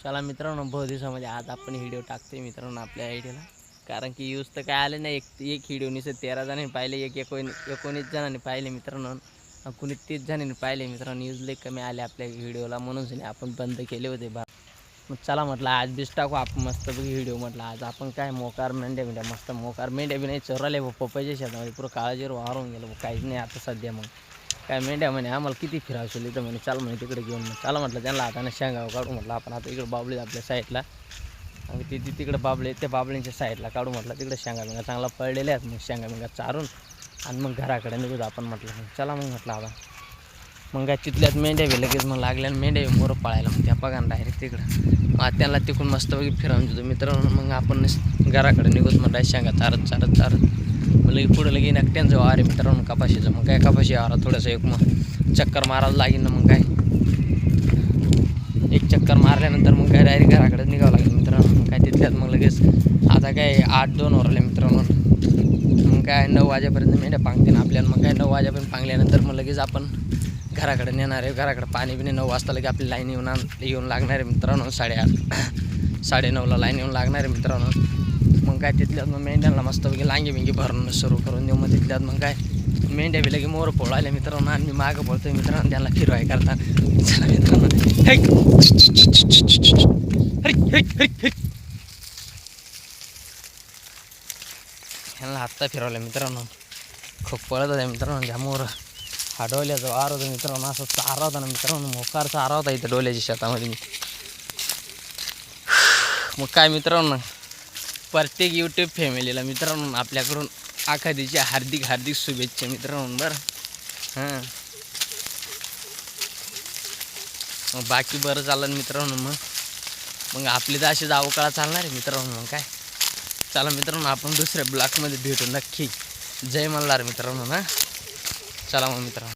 चला मित्रांनो, बहुत दिवसामध्ये आज आपण व्हिडिओ टाकतोय मित्रांनो आपल्या आयडीला. कारण की यूज तर काय आले नाही. एक व्हिडिओ निसं 13 जणांनी पाहिले, 19 जणांनी पाहिले मित्रांनो, कुणी 30 जणांनी पाहिले मित्रांनो. यूज लई कमी आले आपल्या व्हिडिओला, म्हणून आपण बंद केले होते मग चला म्हटलं आज बीस टाकू आपण मस्तपैकी व्हिडिओ. म्हटलं आज आपण काय मोकार मेंढ्या मस्त मोकार मेंढ्या बी नाही चोरले पप्पाच्या शेतामध्ये पुरं काळाजीवर वारून गेलं काहीच नाही आता सध्या. मग काय मेंढ्या म्हणे आम्हाला किती फिरावशील इथं म्हणे, चाल म्हणे तिकडे घेऊन. मग चला म्हटलं त्यांना हाताने शेंगाव काढू म्हटलं आपण. आता इकडे बाबळी आपल्या साईडला, मग तिकडे बाबळे त्या बाबळींच्या साईडला काढू म्हटलं. तिकडे शेंगा चांगला पडलेले आहेत. मग शेंगा चारून आणि मग घराकडे निघू आपण म्हटलं. चला मग म्हटलं आता मग काय तिथल्यात मेंढ्या बी लगेच मग लागल्या मेंढ्या बी मोरं पाळायला. मग त्या बघा डायरेक्ट तिकडं मग त्यांना तिकडून मस्तपैकी फिरवून देतो मित्रांनो. मग आपण घराकडे निघूच म्हटलं शेंगा चारत मग लगे पुढं लगे नकट्यांचं वार आहे मित्रांनो कपाशीचं. मग काय कपाशी वारा थोडंसं एक मग चक्कर मारायला लागेल ना. मग काय एक चक्कर मारल्यानंतर मग काय डायरेक्ट घराकडे निघावं लागेल मित्रांनो. मग काय तिथल्यात मग लगेच आता काय 8-2 ओरले मित्रांनो. मग काय 9 वाजेपर्यंत मेंढ्या पांगते ना आपल्याला. मग काय 9 वाजेपर्यंत पांगल्यानंतर मग लगेच आपण घराकडे नेणार आहे. घराकडे पाणी बिणी 9 वाजता लगे आपली लाईन येऊन लागणार आहे मित्रांनो. 8:30 9:30ला लाईन येऊन लागणार आहे मित्रांनो. मग काय तिथल्यात मग मेंढ्यांना मस्तपैकी लांगी बिंगी भरणं सुरू करून देऊ. मग तिथल्यात मग काय मेंढ्या बी लगे मोर पोळायला मित्रांनो. आणि मी मागं पळतोय मित्रांनो त्यांना फिरवाय करता. चला मित्रांनो ह्यांना हातता फिरवला मित्रांनो. खूप पळत होत्या मित्रांनो. त्या मोर हा डोल्याचा वार होता मित्रांनो. असं चारा होता ना मित्रांनो, मोकार चारा होता इथं डोल्याच्या शेतामध्ये. मग काय मित्रांनो, प्रत्येक यूट्यूब फॅमिलीला मित्रांनो आपल्याकडून आखादीची हार्दिक शुभेच्छा मित्रांनो. बरं हां, मग बाकी बरं चाललं मित्रांनो. मग आपली तर अशीच अवकाळा चालणार आहे मित्रांनो. मग काय चला मित्रांनो आपण दुसऱ्या ब्लॉकमध्ये भेटू नक्की. जय मल्हार मित्रांनो ना. चला मग मित्रांनो.